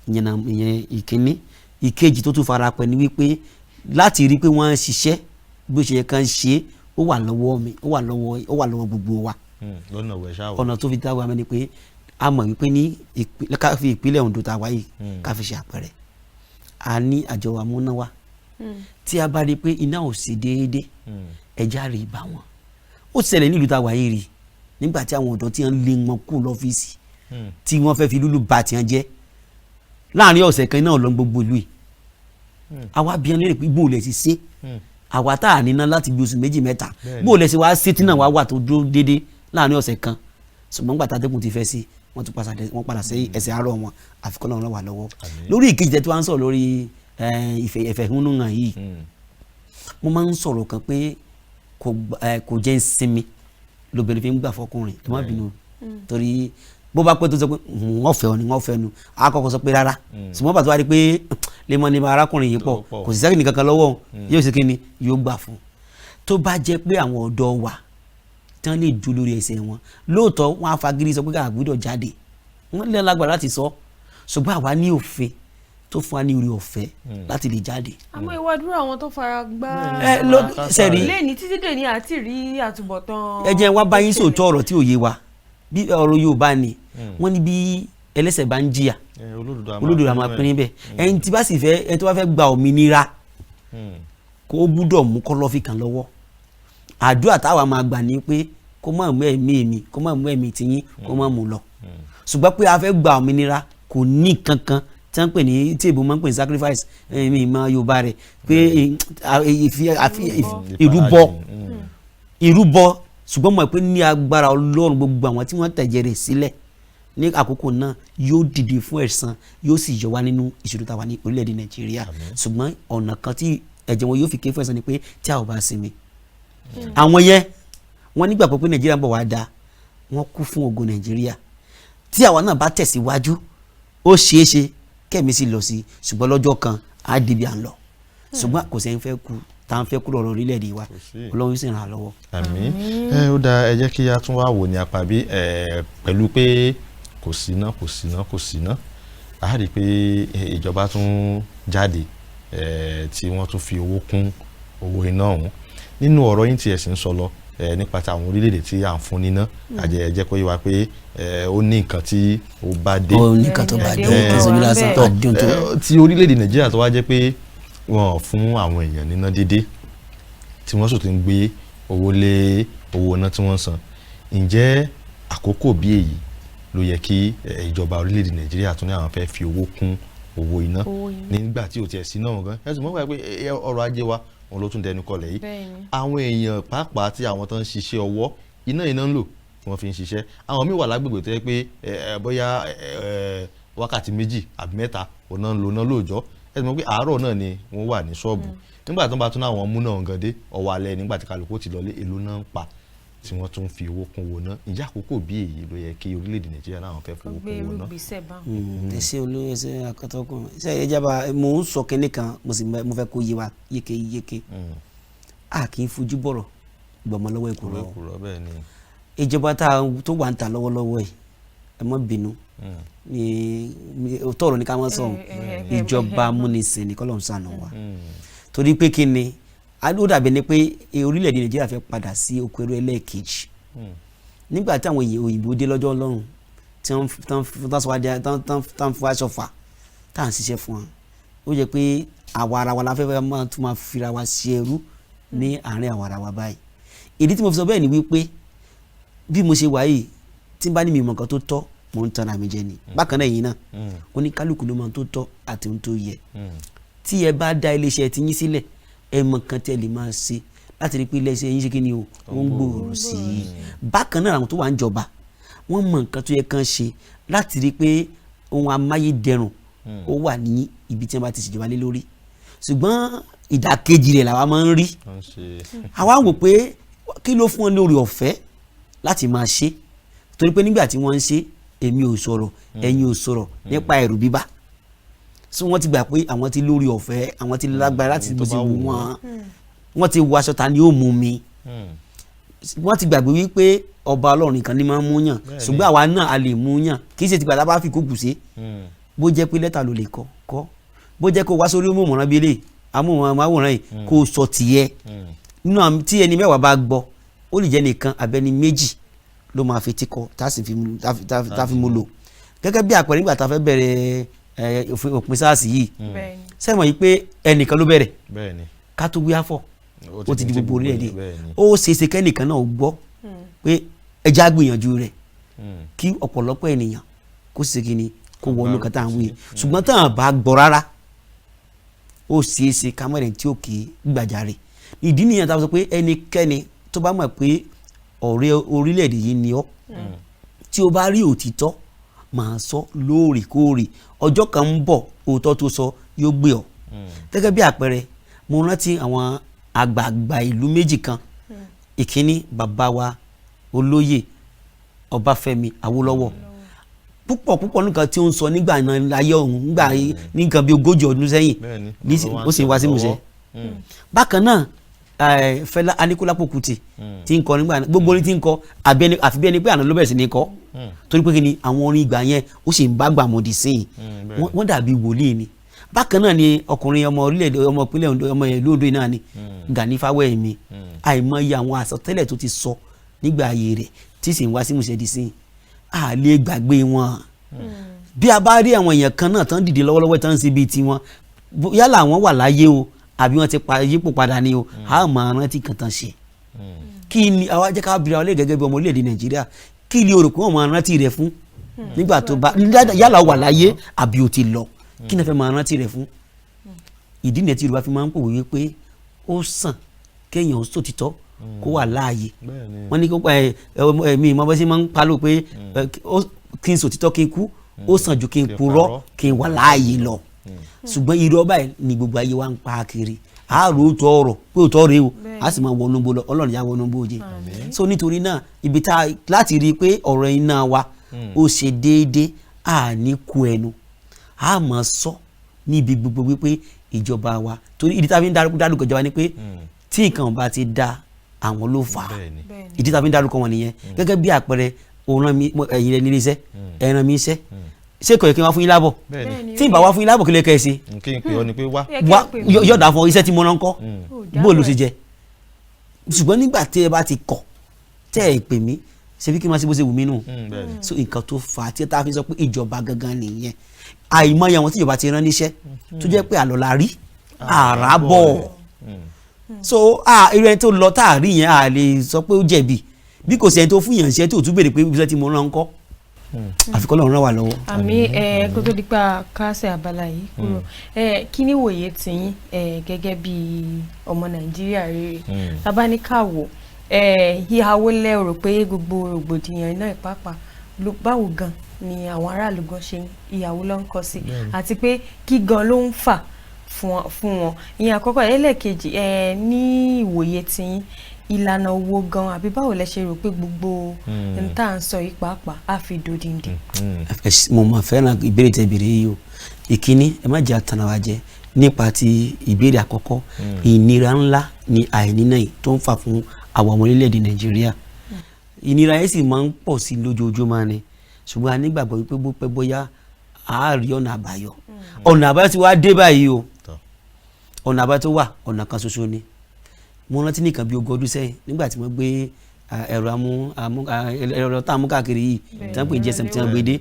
ìyẹn ìkíní ìkejì tó tún fara pẹ́ ni wípé láti rí pé wọ́n ń ṣiṣẹ́ bó ṣe yẹ kán ṣe ó wà lọ́wọ́ mi ó wà lọ́wọ́ gbogbo wa ọ̀nà tó fi dá wa mẹ́ni pé a mọ̀ wípé ní ká fi ìpínlẹ̀ Ondo ta wáyé ká fi ṣe àpẹẹrẹ a ní àjọ amúnáwá tí a bá rí pé iná ò sí déédéé ẹja rí ibà wọn ó ṣẹlẹ̀ nílùú ta wáyé rí nígbà tí àwọn ọ̀dọ́ tí wọ́n lé wọn kú lọ́fíìsì tí wọ́n fẹ́ fi lúlù bà tiẹ̀ jẹ́ láàrin ọ̀sẹ̀ kan náà lọ gbogbo ìlú yìí àwa bí wọn lè pé bó lẹ ti ṣe àwa tá à níná láti bí oṣù méjì mẹ́ta bó lẹ ṣe wá ṣe tí náà wá wà tó dúró déédéé láàrin ọ̀sẹ̀ kan ṣùgbọ́n gbàtà dẹ́kun ti fẹ́ sí wọ́n padà sí ẹsẹ̀ àárọ̀ wọn àfikún náà wà lọ́wọ́ lórí ìkejì tẹ́ tí wọ́n á ń sọ̀rọ̀ lórí ìfẹ̀hónúhàn yìí mo máa ń sọ̀rọ̀ kan pé kò jẹ́ ìsinmi lóbìnrin fi ń gbà fọkùnrin ẹ má bínú torí bó bá pẹ́ tó sọ pé wọ́n fẹ́ ọ ni wọ́n fẹ́ nu àkọ́kọ́ sọ pé rárá ṣùgbọ́n bàtú wa rí pé lemọ́ ni arákùnrin yìí pọ̀ kò sì sẹ́kìnì kankan lọ́wọ́ yóò ṣe kíni yóò gbà fún tó bá jẹ́ pé àwọn ọ̀dọ́ wa tí wọ́n lè dúró lórí ẹsẹ̀ wọn lóòótọ́ wọn á fagídí sọ pé ká gbọ́dọ̀ jáde wọ́n lè lágbára láti sọ ṣùgbọ́n àwa ní òfin tó fún wa ní orí ọ̀fẹ́ láti lè jáde. àmọ́ ìwádúró àwọn tó fara gbá lẹ́ni títí dè ní àti rí àtúbọ̀tán. ẹ jẹ́ wá bá yín sòótọ́ ọ̀rọ̀ tí ò yé wa bí ọ̀rọ̀ Yorùbá ni wọ́n ní bí ẹlẹ́ṣẹ̀ bá ń jìyà olódodo àmọ́ pín níbẹ̀ ẹni tí bá sì fẹ́ ẹni tó bá fẹ́ gba òmìnira kó gbúdọ̀ mú kọ́lọ́fì kan lọ́wọ́ àdúrà táwa máa gbà ní pé kó má mú ẹ̀mí mi kó má mú ẹ̀mí tiyín kó má mú lọ ṣùgbọ́n pé a fẹ́ gba òmìnira kò ní kankan tí wọ́n pè ní tí èbó máa ń pè ní sacrifice ẹ̀mí ìmọ̀ Yorùbá rẹ̀ pé ìrúbọ ṣùgbọ́n mọ̀ pé ní agbára Ọlọ́run gbogbo àwọn tí wọ́n tẹ̀jẹ̀ rẹ̀ sílẹ̀ ní àkókò náà yóò dìde fún ẹ̀san yóò sì yọ wá nínú ìṣòro tàwa ní orílẹ̀-èdè Nàìjíríà ṣùgbọ́n ọ̀nà kan tí ẹ̀jẹ̀ wọn yóò fi ké fún ẹ̀san ni pé tí a ò bá sinmi àwọn yẹn wọ́n nígbàgbọ́ pé Nàìjíríà ń bọ̀ wá da wọ́n kú fún ògo Nàìjíríà tí àwa náà bá tẹ̀síwájú ó ṣeé ṣe kẹ́mi sì lọ sí ṣùgbọ́n lọ́jọ́ kan á débi à ń lọ ṣùgbọ́n kò sẹ́yìn fẹ́ kú tá à ń fẹ́ kúrò ọ̀rọ̀ orílẹ̀-èdè wa Ọlọ́run sì ràn án lọ́wọ́. àmín ó dáa ẹ jẹ́ kí a tún wá wò ní apá bí pẹ̀lú pé kò síná a rí i pé ìjọba tún jáde tí wọ́n tún fi owó kún owó iná ọ̀hún nínú ọ̀rọ̀ yín tí ẹ̀ sì ń sọ lọ nípa àwọn orílẹ̀-èdè tí à ń fún níná àjẹjẹ́ kó yé wa pé ó ní nǹkan tí ó bá dé ó ní nǹkan tó bá dé ìṣòwò lásán tó dùn tó. ti orílẹ̀-èdè Nàìjíríà tó wá jẹ́ pé wọ́n fún àwọn èèyàn níná dédé tí wọ́n sì tún gbé owó lé owó iná tí wọ́n san ǹjẹ́ àkókò bí èyí ló yẹ kí ìjọba orílẹ̀-èdè Nàìjíríà tún ní àwọn fẹ́ fi owó kún owó iná nígbà tí ò tiẹ̀ sí náà gan ẹ̀sùn mọ́ pé ọrọ̀ ajé wa òun ló tún dẹnu kọlẹ̀ yìí àwọn èèyàn pàápàá tí àwọn tó ń ṣiṣẹ́ ọwọ́ iná ń lò tí wọ́n fi ń ṣiṣẹ́ àwọn míì wà lágbègbè tó yẹ pé bóyá wákàtí 2 àbí 3 òun ń lo iná lóòjọ́ ẹ̀sùn mọ́ pé àárọ̀ náà ni wọ́n wà ní ṣọ́ọ̀bù nígbà tó bá tún àwọn mú náà gan dé ọwọ́ alẹ́ nígbà tí kálukú ti lọlé èlò náà ń pa tí wọ́n tún fi owó kún owó náà ìjà àkókò bí èyí ló yẹ kí orílẹ̀-èdè Nàìjíríà náà fẹ́ fowó kún owó náà. ẹsẹ olóyè ẹsẹ akọtọkùn ṣe ìjọba mò ń sọ kínní kan mo fẹ́ kó yé wa yékéyéké a kì í fojú bọ̀rọ̀ gbọmọ lọ́wọ́ ìkúrọ ìjọba tó wà ń ta lọ́wọ́lọ́wọ́ yìí ẹ má bínú tọrọ ní ká mọ sọ ìjọba múnisìn ní kọlọ ń sànù wa torí pé kí ni ó dàbí ni pé orílẹ̀-èdè Nàìjíríà fẹ́ padà sí oko ẹrú ẹlẹ́ẹ̀kejì nígbà tí àwọn òyìnbó dé lọ́jọ́ Ọlọ́run tí wọ́n fún aṣọ fà tá à ń ṣiṣẹ́ fún wọn ó jẹ́ pé àwa ara wa la fẹ́ máa tún máa fira wa sí ẹrú ní àárín àwa ara wa báyìí ìdí tí mo fi sọ bẹ́ẹ̀ ni wípé bí mo ṣe wà yìí tí n bá ní mi mọ̀ nǹkan tó tọ́ mo ń tan àmì jẹ ni bákan náà yìí náà oníkálukú ló mọ̀ tó tọ́ àti ohun tó yẹ tí ẹ bá dá iléeṣẹ́ ti yín sílẹ̀ ẹ mọ̀ kan tẹ́ lè máa ṣe láti rí pé iléeṣẹ́ yín ṣe kí ni o ó ń gbòòrò sí i bákan náà àwọn tó wà ń jọba wọ́n mọ̀ nǹkan tó yẹ kán ṣe láti rí pé ohun amáyédẹrùn ó wà ní ibi tí wọ́n bá ti ṣèjọba lé lórí ṣùgbọ́n ìdàkejì rẹ̀ làwa máa ń rí àwa wò pé kí ló fún wọn lórí ọ̀fẹ́ láti máa ṣe torí pé nígbà tí wọ́n ń ṣe èmi ò sọ̀rọ̀ ẹ̀yin ò sọ̀rọ̀ nípa ẹ̀rù bíbá so wọ́n ti gbà pé àwọn ti lórí ọ̀fẹ́ àwọn ti lágbára láti bó ṣe wù wọ́n ti wọ aṣọ ta ni ó mú mi wọ́n ti gbàgbé wípé ọba Ọlọ́run nìkan ni máa ń mú yàn ṣùgbọ́n àwa náà a lè mú yàn kì í ṣe tìgbà tá a bá fi kókù sí bó jẹ́ pé lẹ́tà ló lè kọ́ bó jẹ́ kó wá sórí mọ̀mọ́ràn bíi eléyìí amóhùnmáwòrán yìí kó sọ tìyẹ nínú tí ẹni mẹ́wàá bá gbọ́ ó lè jẹ́ nìkan abẹ́ni 2 ló máa fi tíkọ tá a fi mú lò gẹ́gẹ́ bí àpẹẹrẹ nígbà tá a fẹ́ bẹ̀rẹ̀ òpin sáàsì yìí sẹ́wọ̀n yìí pé ẹnìkan ló bẹ̀rẹ̀ ká tó wí àfọ̀ ó ti di gbogbo orílẹ̀-èdè ó ṣeéṣe kẹ́nìkan náà gbọ́ pé ẹja gbìyànjú rẹ̀ kí ọ̀pọ̀lọpọ̀ ènìyàn kó ṣe kí ni kó wọnú kan tá à ń wí ṣùgbọ́n tá à bá gbọ́ rárá ó ṣeéṣe kámẹ́rẹ̀ tí ó kì í gbàjarè ìdí nìyẹn tá a sọ pé ẹnikẹ́ni tó bá mọ̀ pé ọ̀rẹ́ orílẹ̀-èdè yìí ni ọ́ tí o bá rí òtítọ́ máa sọ lóòrèkóòrè ọjọ́ kan ń bọ̀ òótọ́ tó sọ yóò gbé ọ gẹ́gẹ́ bí àpẹẹrẹ mo rántí àwọn àgbààgbà ìlú méjì kan ìkíní bàbá wa olóyè Ọbáfẹ́mi Awólọ́wọ̀ púpọ̀ nǹkan tí ó ń sọ nígbà náà láyé ọ̀hún nígbà nǹkan bí 40 ọdún sẹ́yìn ó sì wá sí musẹ́ bákan náà Fẹlá Aníkúlápó Kútì tí ń kọ nígbà gbogbo orin tí ń kọ àfi bí ẹni pé àná ló bẹ̀rẹ̀ sí ní kọ torí pé kí ni àwọn orin ìgbà yẹn ó sì ń bá gbàmọ̀dì sí i wọ́n dàbí wòlíì ni bákan náà ni ọkùnrin ọmọ orílẹ̀-èdè ọmọ ìpínlẹ̀ Ondo ọmọ ìlú Ondo náà ni Gani Fáwẹ́hìnmí àìmọye àwọn àsọtẹ́lẹ̀ tó ti sọ nígbà ayé rẹ̀ tí sì ń wá sí musẹ́dì sí i à lè gbàgbé wọn bí a bá rí àwọn èèyàn kan náà tán dìde lọ́wọ́lọ́wọ́ tán sí bíi tiwọn yálà wọ́n wà láyé o àbí wọ́n ti yípo padà ni o a máa rántí kan tán ṣe kí ni àwa jẹ́ ká bira ọlẹ́ gẹ́gẹ́ bí ọmọ orílẹ̀-èdè Nàìjíríà kí ni o rò pé wọ́n máa rántí rẹ̀ fún nígbà tó bá yálà wà láyé àbí o ti lọ kí ni ẹ fẹ́ máa rántí rẹ̀ fún ìdí nìyẹn tí Yorùbá fi máa ń pòwe wípé ó sàn kéèyàn sòtítọ́ kó wà láàyè wọ́n ní ẹ̀mí ìmọ̀ bá ṣe máa ń palò pé kí n sòtítọ́ kí n kú ó sàn ju kí n purọ́ kí n wà láàyè lọ ṣùgbọ́n irọ́ báyìí ni gbogbo ayé wa ń pa kiri àárò òótọ́ ọ̀rọ̀ pé òótọ́ rèé o a sì máa wọnú bó lọ Ọlọ́run yà wọnú bó jẹ so nítorí náà ibi tá láti rí i pé ọ̀rọ̀ iná wa ó ṣe déédéé à ní ku ẹnu a máa sọ níbi gbogbo wípé ìjọba wa torí ìdí tá a fi ń dárúkọ ìjọba ni pé tí nǹkan bá ti da àwọn ló fà á ìdí tá a fi ń dárúkọ wọn nìyẹn gẹ́gẹ́ bí àpẹẹrẹ òun ẹ̀yin rẹ̀ nílé iṣẹ́ ẹ̀ràn mi iṣẹ́ ṣé kò yẹ kí n wá fún yín lábọ̀ tí n bá wá fún yín lábọ̀ kí lè kẹ́ ẹ ṣe yọ̀dà fún iṣẹ́ tí mo náà ń kọ́ bó ló ṣe jẹ ṣùgbọ́n nígbà tí ẹ bá ti kọ̀ tẹ́ ẹ pè mí ṣe bí kí n máa ṣe bó ṣe wù mí nù so nǹkan tó fà á tí tá a fi sọ pé ìjọba gangan nìyẹn àìmọye àwọn tí ìjọba ti rán níṣẹ́ tó jẹ́ pé àlọ́ la rí àràbọ̀ so irú ẹni tó lọ tá a rí yẹn a lè sọ pé ó jẹ̀bi bí kò sí ẹni tó fún yàn ṣe tí ò tún béèrè pé ibi tí mo rán ń kọ́ àfikún Ọlọ́run ràn wá lọ́wọ́. àmì kó tó di pa kásẹ̀ abala yìí kúrò kí ni wòye tiyín gẹ́gẹ́ bí ọmọ Nàìjíríà rere tabaníkàwò ìhàwó lẹ́rò pé gbogbo rògbòdìyàn náà pàápàá báwo gan ni àwọn aráàlú gan ṣe ìyàwó ló ń kọ sí àti pé kí gan ló ń fà fún wọn ìyẹn àkọ́kọ́ ẹlẹ́ẹ̀kejì ní ìwòye tiyín ìlànà owó gan àbí báwo lẹ ṣe rò pé gbogbo nta à ń sọ yìí pàápàá á fi dòdìndì. mo máa fẹ́ràn ìbéèrè tẹ́ béèrè yìí o ìkíní ẹ má jẹ́ àtànàwá jẹ nípa ti ìbéèrè àkọ́kọ́ ìnira ńlá ni àìníná yìí tó ń fà fún àwọn ọmọ orílẹ̀-èdè Nàìjíríà ìnira yẹn sì máa ń pọ̀ sí lójoojúmọ́ ni ṣùgbọ́n a nígbàgbọ́ wípé bó pẹ́ bóyá a rí ọ̀nà àbáyọ ọ̀nà àbáyọ ti wá dé báyìí o ọ̀nà àbáyọ tó wà ọ̀nà kan ṣoṣo ni mo rántí nìkan bí ogún ọdún sẹ́yìn nígbà tí wọ́n gbé ẹ̀rọ tá a mú káàkiri yìí tí wọ́n pè ní GSM tí wọ́n gbé dé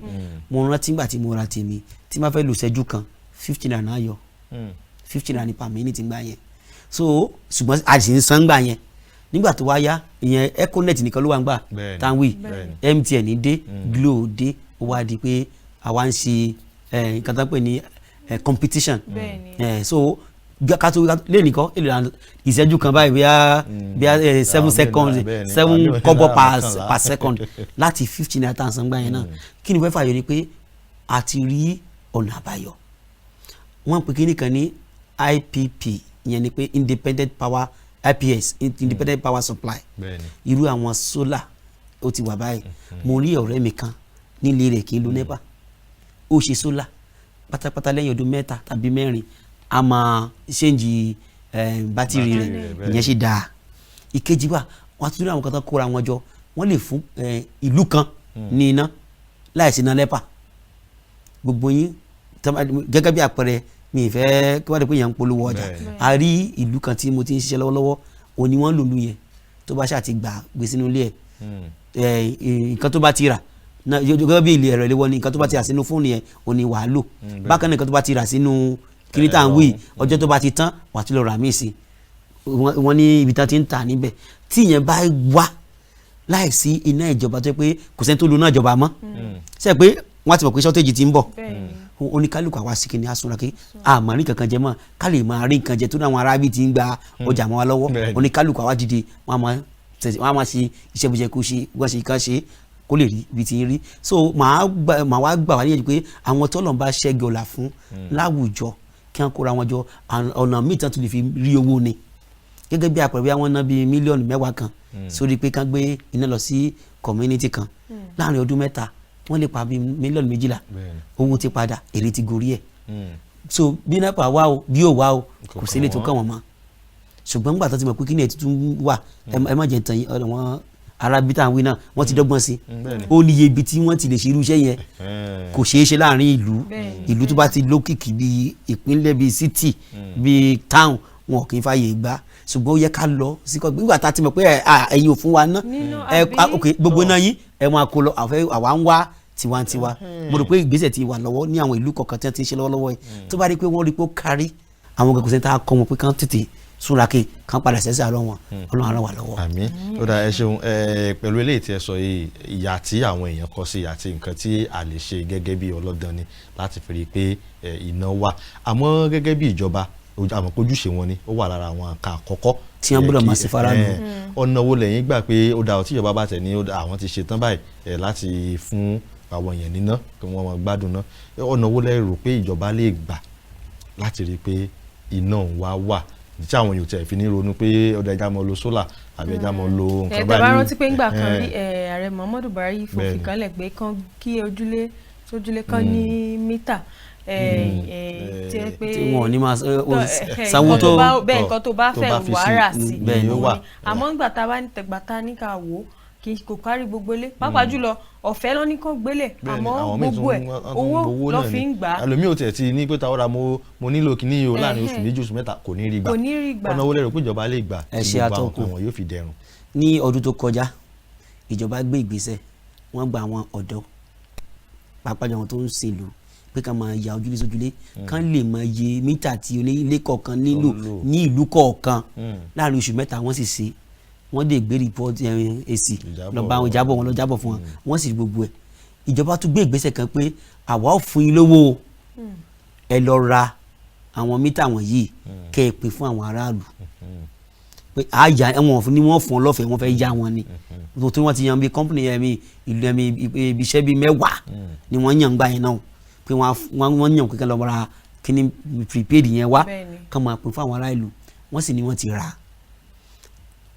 mo rántí nígbà tí mo ra tèmi tí wọ́n fẹ́ lò ṣẹ́jú kan 50 naira náà yọ 50 naira per minute gbà yẹn so ṣùgbọ́n a sì ń san gbà yẹn nígbà tó wá yá ìyẹn Econet nìkan ló wà ń gbà tanwi MTN dé Glo dé ó wá di pé àwa ń ṣe nǹkan tó ń pè ní competition so kátó lé nìkan ìṣẹ́jú kan báyìí bí a 7 seconds 7 kobo per second láti 50 naira tá à ń san gbà yẹn náà kí ni wọ́n fàyọ ni pé a ti rí ọ̀nà àbáyọ wọ́n pè kí nìkan ní IPP ìyẹn ni pé independent power IPS independent power supply irú àwọn solar ó ti wà báyìí mo rí ọ̀rẹ́ mi kan nílé rẹ̀ kí n lo NEPA ó ṣe solar pátápátá lẹ́yìn ọdún 3 tàbí 4 a máa ṣéǹjì bátìrì rẹ̀ ìyẹn ṣe dáa ìkejì wà wọ́n ti rí àwọn kan tó kóra wọn jọ wọ́n lè fún ìlú kan ní iná láìsí iná NEPA gbogbo yín gẹ́gẹ́ bí àpẹẹrẹ mi ìfẹ́ kí wọ́n dẹ̀ pé yẹn ń polówó ọjà a rí ìlú kan tí mo ti ń ṣiṣẹ́ lọ́wọ́lọ́wọ́ òní wọ́n lòlú yẹn tó bá ṣáà ti gbà gbé sínú ilé ẹ̀ nǹkan tó bá ti rà gẹ́gẹ́ bí ilé ẹ̀rọ ìléwọ́ ni nǹkan tó bá ti rà sínú fóònù yẹn òní wàá lò bákan náà nǹkan tó bá ti rà sínú kìrìtà ń wí ọjọ́ tó bá ti tán wàá ti lọ rà míì sí wọ́n ní ibi tán ti ń tà níbẹ̀ tí ìyẹn bá wá láìsí iná ìjọba tó yẹ pé kò sẹ́ni tó lo náà ìjọba mọ́ ṣe pé wọ́n ti mọ̀ pé shortage ti ń bọ̀ oníkálùkù àwa sí kìnìún asúnrakẹ́ àmàrí kankan jẹ mọ́ ká lè máa rí nǹkan jẹ tó dáwọn arábí ti ń gba ọjà mọ́ wa lọ́wọ́ oníkálùkù àwa dìde wọ́n á máa ṣe iṣẹ́ bó ṣe kó ṣe wọ́n ṣe ká ṣe kó lè rí ibi tí ń rí so màá wá gbà wá níyànjú pé àwọn tọ́lọ̀ ń bá ṣẹ́gi ọ̀la fún láwùjọ kí wọ́n kóra wọn jọ ọ̀nà míì tán tún lè fi rí owó ni gẹ́gẹ́ bí àpẹẹrẹ bí wọ́n ná bíi mílíọ̀nù 10 kan sórí pé kán gbé iná lọ sí community kan láàrin ọdún 3 wọ́n lè pa bíi mílíọ̀nù 12 owó ti padà èrè ti gorí ẹ̀ so bí NEPA wá o bí ò wá o kò sí ilé tó kàn wọ́n mọ́ ṣùgbọ́n nígbà tó ti mọ̀ pé kí ni ẹ̀ tuntun wà ẹ má jẹ́ tàn yín ọ̀dọ̀ wọn arábí tá à ń wí náà wọ́n ti dọ́gbọ́n sí ó níye ibi tí wọ́n ti lè ṣe irú iṣẹ́ yẹn kò ṣeé ṣe láàrin ìlú tó bá ti lókìkí bíi ìpínlẹ̀ bíi city bíi town wọn kì í fàyè gbà ṣùgbọ́n ó yẹ ká lọ sí kọ́ nígbà tá a ti mọ̀ pé ẹ̀yin ò fún wa ná gbogbo náà yín ẹ̀ wọn kò lọ àwa ń wá tiwantiwa mo rò pé ìgbésẹ̀ ti wà lọ́wọ́ ní àwọn ìlú kọ̀ọ̀kan tí wọ́n ti ń ṣe lọ́wọ́lọ́wọ́ yìí tó bá rí pé wọ́n rí pé ó kárí àwọn gẹ̀gùsẹ̀ tá a kọ́ wọn pé kán tètè súnrakè kán padà sẹ́sẹ̀ àlọ́ wọn ọlọ́run á ràn wá lọ́wọ́. àmín ó dáa ẹ ṣeun pẹ̀lú eléyìí tí ẹ sọ yìí ìyà tí àwọn èèyàn kọ sí àti nǹkan tí a lè ṣe gẹ́gẹ́ bí ọlọ́dàn ni láti fi rí i pé iná wà àmọ́ gẹ́gẹ́ bí ìjọba àmọ́ kójúṣe wọn ni ó wà lára àwọn nǹkan àkọ́kọ́ tí wọ́n gbọ́dọ̀ máa ṣe faraàlú. ọ̀nà wo lẹ́yìn gbà pé ó dáa tí ìjọba bá tẹ̀ ní àwọn ti ṣe tán báyìí láti fún àwọn èèyàn níná kí wọ́n máa gbádùn náà ọ̀nà wo lẹ rò pé ìjọba lè gbà láti rí i pé iná wà tí àwọn yòó tẹ̀ fi ní ronú pé ọ̀dọ̀ ẹja mọ́ lo solar àbí ẹja mọ́ lo nǹkan báyìí. ẹ bá rántí pé ńgbà kan rí ààrẹ Muhammadu Buhari fòfin kan lẹ̀ pé kí ojúlé kan ní mítà tí ẹ pé tí wọn ò ní máa sanwó tó bẹ́ẹ̀ nǹkan tó bá fẹ́ wàhálà sí àmọ́ ńgbà tá a bá ní ká wò ó kò kárí gbogbo ilé pàápàá jùlọ ọ̀fẹ́ lọ ní kàn gbélé àmọ́ gbogbo ẹ̀ owó lọ fi ń gbà á. àlòmí ò tẹ̀ ti ní pé táwọn ra mo nílò kíní yìí o láàrin oṣù 2 oṣù 3 kò ní rí gbà ọ̀nà owó lẹ́rọ pé ìjọba lè gbà tí gbogbo àwọn yóò fi dẹrùn. ní ọdún tó kọjá ìjọba gbé ìgbésẹ̀ wọ́n gba àwọn ọ̀dọ́ pàápàá jọ àwọn tó ń ṣèlú pé ká máa ya ojúlé sójúlé kán lè máa yẹ mítà tí onílé kọ̀ọ̀kan nílò ní ìlú kọ̀ọ̀kan láàrin oṣù mẹ́ta wọ́n sì ṣe wọ́n dé gbé rìpọ́tì èsì lọ́ba àwọn ìjábọ̀ wọn lọ jábọ̀ fún wọn wọ́n sì gbogbo ẹ̀ ìjọba tún gbé ìgbésẹ̀ kan pé àwa ò fún yín lówó ẹ lọ ra àwọn mítà wọ̀nyí kẹ́ ẹ pè fún àwọn aráàlú pé àyà ẹ̀wọ̀n ni wọ́n fún ọ lọ́fẹ̀ẹ́ wọ́n fẹ́ yá wọn ni tó wọ́n ti yan bí kọ́mpìnì ìlú ibi iṣẹ́ bíi 10 ni wọ́n yàn gbà yẹn náà pé wọ́n yàn kíkẹ́ lọ́wọ́ ra kíní prepaid yẹn wá kán máa pè fún àwọn ará ìlú wọ́n sì ní wọ́n ti rà á.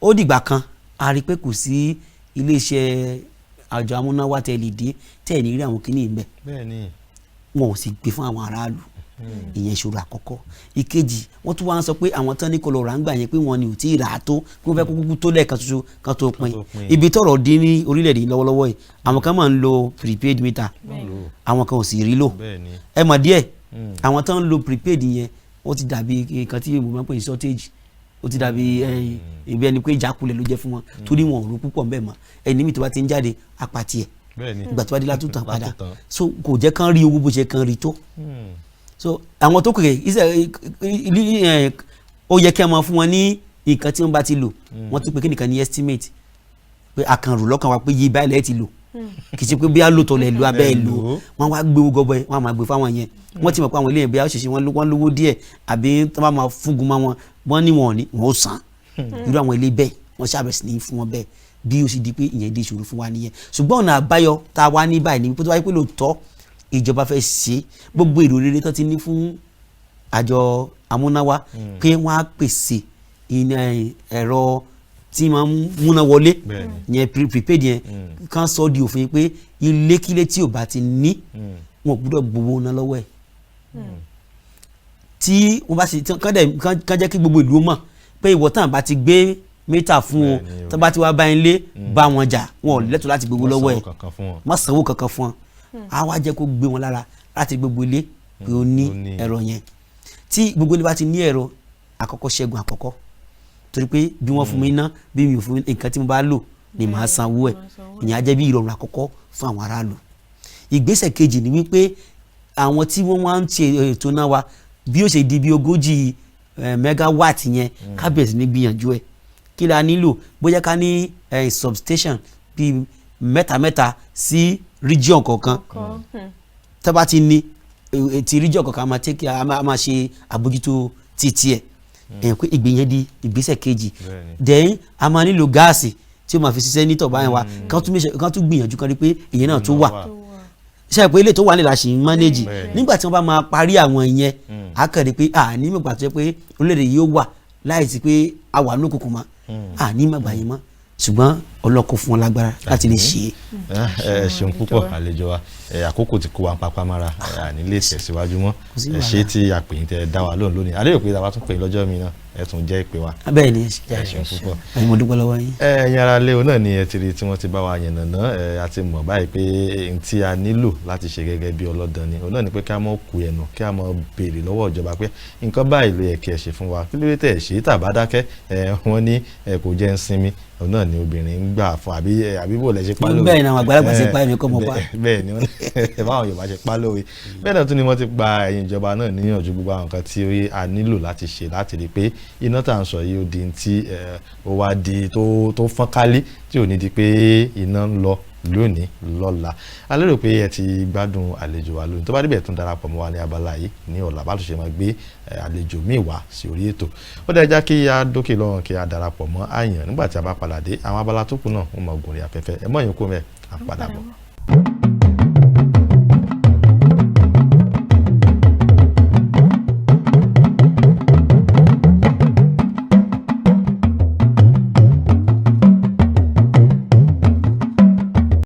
ó dìgbà kan a rí i pé kò sí iléeṣẹ́ àjọ amúnáwá tẹ̀lédé tẹ̀ ní rí àwọn kíní ìbẹ̀ wọn ò sì gbé fún àwọn aráàlú ìyẹn ìṣòro àkọ́kọ́. ìkejì wọ́n tún wá ń sọ pé àwọn tán ní kó lọ rà ń gbà yẹn pé wọ́n ní ò tí ì rà á tó pé wọ́n fẹ́ kúkú tó lẹ́ẹ̀kan ṣoṣo kan tó pin ibi tọ́rọ̀ dín ní orílẹ̀-èdè lọ́wọ́lọ́wọ́ yìí àwọn kan máa ń lo prepaid meter àwọn kan ò sì rí lò ẹ mọ̀ díẹ̀ àwọn tán ń lo prepaid yẹn ó ti dàbí nǹkan tí mo máa ń pè ní shortage ó ti dàbí ibi ẹni pé ìjákulẹ̀ ló jẹ́ fún wọn torí wọn ò rú púpọ̀ mbẹ́ mọ́ ẹni mi tó bá ti ń jáde apàtì ẹ̀ ìgbà tó bá dé látúntàn padà so kò jẹ́ kán rí owó bó ṣe kán rí tó so àwọn tó kéré ó yẹ kí a máa fún wọn ní nǹkan tí wọ́n bá ti lò wọ́n ti pè kí nìkan ní estimate pé àkànrò lọ́kàn wa pé yí báyìí lẹ́ẹ̀ ti lò kì í ṣe pé bí a lò tọ̀lẹ̀ lò abẹ́ ẹ̀ lò wọ́n wá gbé owó gọbọi wọ́n á máa gbé fáwọn yẹn wọ́n ti mọ̀ pé àwọn ilé yẹn bí a ṣèṣe wọ́n lówó díẹ̀ àbí tó bá máa fúngun mọ́ wọn wọ́n ní wọn ò ní wọ́n ó san irú àwọn ilé bẹ́ẹ̀ wọ́n ṣàbẹ̀sì ní fún wọn bẹ́ẹ̀ bí ó sì di pé ìyẹn di ìṣòro fún wa nìyẹn ṣùgbọ́n ọ̀nà àbáyọ tá a wá ní báyìí ni pé tó wáyé pé lóòótọ́ ìjọba fẹ́ ṣe gbogbo èrò rere tó ti ní fún àjọ amúnáwá pé wọ́n á pèsè ẹ̀rọ tí máa ń múná wọlé yẹn prepaid yẹn kàn sọ di òfin pé ilékílé tí ò bá ti ní wọn ò gbúdọ̀ gbowó ná lọ́wọ́ ẹ̀ tí wọ́n bá ṣe kàn jẹ́ kí gbogbo ìlú mọ̀ pé ìwọ tán bá ti gbé mítà fún o tó bá ti wá bá yín lé bá wọn jà wọn ò lẹ́tọ̀ọ́ láti gbowó lọ́wọ́ ẹ̀ má sanwó kankan fún wọn á wá jẹ́ kó gbé wọn lára láti gbogbo ilé pé ó ní ẹ̀rọ yẹn tí gbogbo ilé bá ti ní ẹ̀rọ àkọ́kọ́ ṣẹ́gun àkọ́kọ́ torí pé bí wọ́n fún mi ná bí mi ò fún nǹkan tí mo bá lò ni màá sanwó ẹ̀ ìyẹn á jẹ́ bí ìrọ̀rùn àkọ́kọ́ fún àwọn aráàlú. ìgbésẹ̀ kejì ni wípé àwọn tí wọ́n wá ń ṣe ètò náà wa bí ó ṣe di bí 40 megawatt yẹn kábíyèsí ní gbìyànjú ẹ̀ kí la nílò bóyá ká ní substation bíi mẹ́ta sí region kọ̀ọ̀kan tá bá ti ní ti region kọ̀ọ̀kan a máa ṣe àbójútó títí ẹ̀ ẹ̀yìn pé ìgbìyànjú di ìgbésẹ̀ kejì then a máa nílò gáàsì tí ó máa fi ṣiṣẹ́ ní tọ̀bá yẹn wa kán tún gbìyànjú kan rí pé ìyẹn náà tó wà ṣe pé ilé tó wà nílà ṣì ń mánéjì nígbà tí wọ́n bá máa parí àwọn ìyẹn á kàn rí pé ní mọ̀gbà tó yẹ pé orílẹ̀-èdè yìí ó wà láì sí pé a wà ní òkùnkùn mọ́ ní mọ̀gbà yìí mọ́ ṣùgbọ́n ọlọ́kọ̀ fún wọn lágbára láti lè ṣe é. ẹ ṣeun púpọ̀ àlejò wa àkókò tí kò wá ń papá mára àní lè tẹ̀síwájú mọ́ ẹ ṣe tí àpèyìn tẹ dá wa lóhùn lónìí àlejò pé tàbá tún pè lọ́jọ́ mi náà ẹ tún jẹ́ ìpè wa. bẹ́ẹ̀ ni ẹ ṣeun púpọ̀. ẹ̀yin mo dúpẹ́ lọ́wọ́ yín. ẹ̀yin ará ilé náà ni ẹ ti rí tí wọ́n ti bá wa yànnàná a ti mọ̀ báyìí pé n tí a nílò láti ṣe gẹ́gẹ́ bí ọlọ́dàn ni òun náà ni pé ká mọ̀ kú ẹnu kí a mọ̀ béèrè lọ́wọ́ ìjọba pé nǹkan báyìí ló yẹ kí ẹ ṣe fún wa kí ló dé tẹ̀ ṣe tàbá dákẹ́ wọ́n ní kò jẹ́ ń sinmi òun náà ni obìnrin ń gbà fún àbí bò lẹ ṣe pa lówe. bẹ́ẹ̀ ni àwọn àgbàlagbà ṣe pa èmi kọ́ mọ́ pa. bẹ́ẹ̀ ni báwọn Yorùbá ṣe pa lówe bẹ́ẹ̀ náà tún ni wọ́n ti gba ẹ̀yin ìjọba náà níyànjú gbogbo àwọn nǹkan tí a nílò láti ṣe láti rí i pé iná tá à ń sọ yìí ó di tí ó wá di tó fọ́n kálí tí ò ní di pé iná ń lọ lónìí lọ́la a lérò pé ẹ ti gbádùn àlejò wa lónìí tó bá débẹ̀ tún darapọ̀ mọ́ wa ní abala yìí ní ọ̀la bá tó ṣe máa gbé àlejò míì wá sí orí ètò ó dẹ̀ já kí a dókè lọ́rùn kí a darapọ̀ mọ́ àyàn nígbà tí a bá padà dé àwọn abala tó kù náà wọ́n máa gòrè afẹ́fẹ́ ẹ mọ̀ yín kó mẹ́ à ń padà bọ̀.